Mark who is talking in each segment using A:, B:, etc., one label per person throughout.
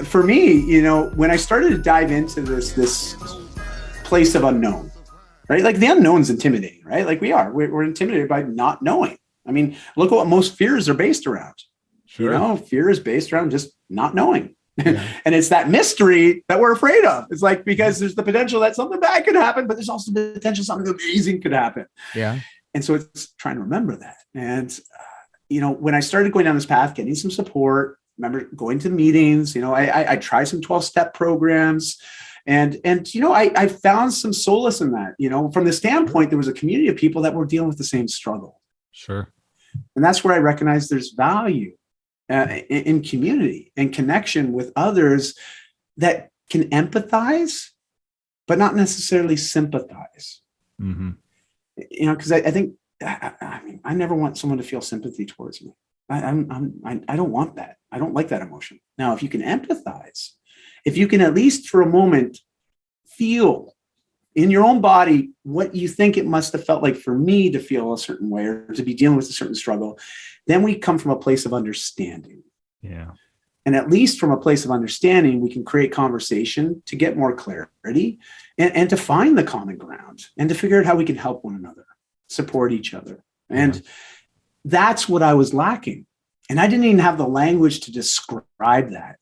A: for me, you know, when I started to dive into this place of unknown, right? Like the unknown's intimidating, right? Like we're intimidated by not knowing. I mean, look at what most fears are based around. Sure. You know, fear is based around just not knowing. Yeah. And it's that mystery that we're afraid of. It's like, because there's the potential that something bad could happen, but there's also the potential something amazing could happen.
B: Yeah.
A: And so it's trying to remember that. And, you know, when I started going down this path, getting some support, remember going to meetings, you know, I tried some 12-step programs. And you know, I found some solace in that, you know, from the standpoint, there was a community of people that were dealing with the same struggle.
B: Sure.
A: And that's where I recognized there's value in community and connection with others that can empathize, but not necessarily sympathize. Mm-hmm. You know, because I think, I mean, I never want someone to feel sympathy towards me. I don't want that. I don't like that emotion. Now, if you can empathize, if you can at least for a moment feel in your own body what you think it must have felt like for me to feel a certain way or to be dealing with a certain struggle, then we come from a place of understanding.
B: Yeah.
A: And at least from a place of understanding, we can create conversation to get more clarity and to find the common ground and to figure out how we can help one another, support each other. And that's what I was lacking. And I didn't even have the language to describe that.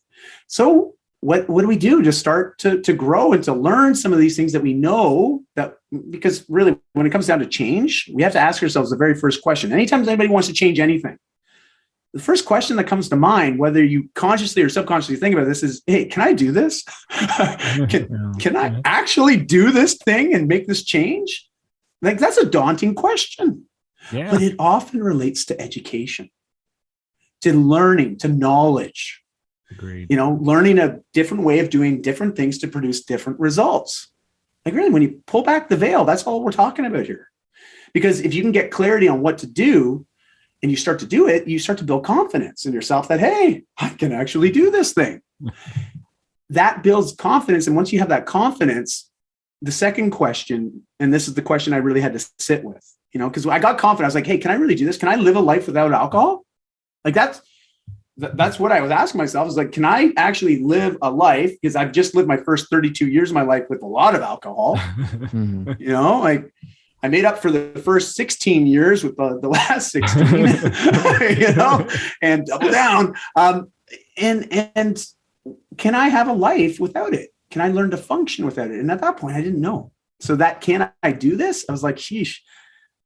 A: So what do we do? Just start to grow and to learn some of these things that we know, that because really when it comes down to change, we have to ask ourselves the very first question. Anytime anybody wants to change anything, the first question that comes to mind, whether you consciously or subconsciously think about this, is, hey, can I do this? Can I actually do this thing and make this change? Like, that's a daunting question. Yeah. But it often relates to education, to learning, to knowledge.
B: Agreed.
A: You know, learning a different way of doing different things to produce different results. Like, really, when you pull back the veil, that's all we're talking about here. Because if you can get clarity on what to do and you start to do it, you start to build confidence in yourself that, hey, I can actually do this thing. That builds confidence. And once you have that confidence, the second question, and this is the question I really had to sit with, you know, because I got confident. I was like, hey, can I really do this? Can I live a life without alcohol? Like, that's what I was asking myself. I was like, can I actually live a life? Because I've just lived my first 32 years of my life with a lot of alcohol. You know, like I made up for the first 16 years with the last 16, you know, and double down. And can I have a life without it? Can I learn to function without it? And at that point, I didn't know. So that, can I do this? I was like, sheesh,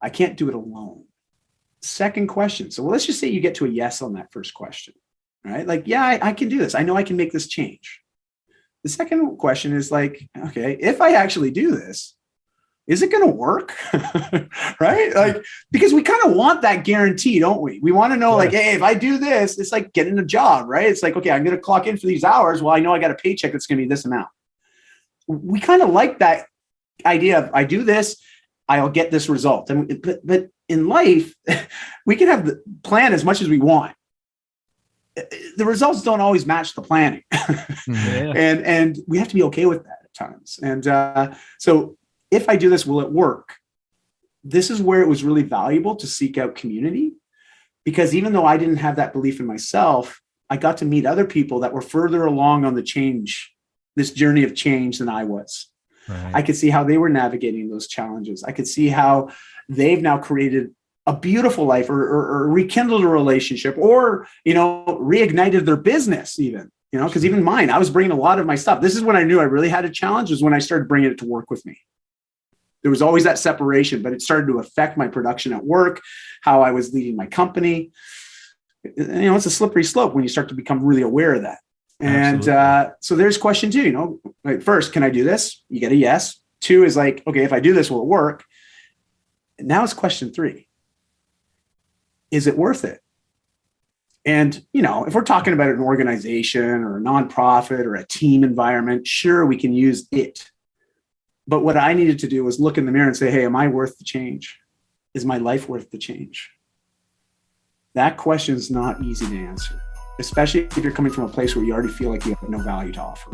A: I can't do it alone. Second question. So let's just say you get to a yes on that first question, right? Like, yeah, I can do this. I know I can make this change. The second question is like, okay, if I actually do this, is it going to work? Right? Like, because we kind of want that guarantee, don't we? We want to know, like, hey, if I do this, it's like getting a job, right? It's like, okay, I'm going to clock in for these hours. Well, I know I got a paycheck that's going to be this amount. We kind of like that idea of, I do this, I'll get this result. But in life, we can have the plan as much as we want. The results don't always match the planning. And we have to be okay with that at times. And so if I do this, will it work? This is where it was really valuable to seek out community, because even though I didn't have that belief in myself, I got to meet other people that were further along on this journey of change than I was. Right. I could see how they were navigating those challenges. I could see how they've now created a beautiful life or rekindled a relationship or, you know, reignited their business even, you know, because even mine, I was bringing a lot of my stuff. This is when I knew I really had a challenge, was when I started bringing it to work with me. There was always that separation, but it started to affect my production at work, how I was leading my company. You know, it's a slippery slope when you start to become really aware of that. And so there's question 2, you know, like, first, can I do this? You get a yes. 2 is like, okay, if I do this, will it work? And now it's question 3. Is it worth it? And, you know, if we're talking about an organization or a nonprofit or a team environment, sure, we can use it. But what I needed to do was look in the mirror and say, hey, am I worth the change? Is my life worth the change? That question is not easy to answer, especially if you're coming from a place where you already feel like you have no value to offer.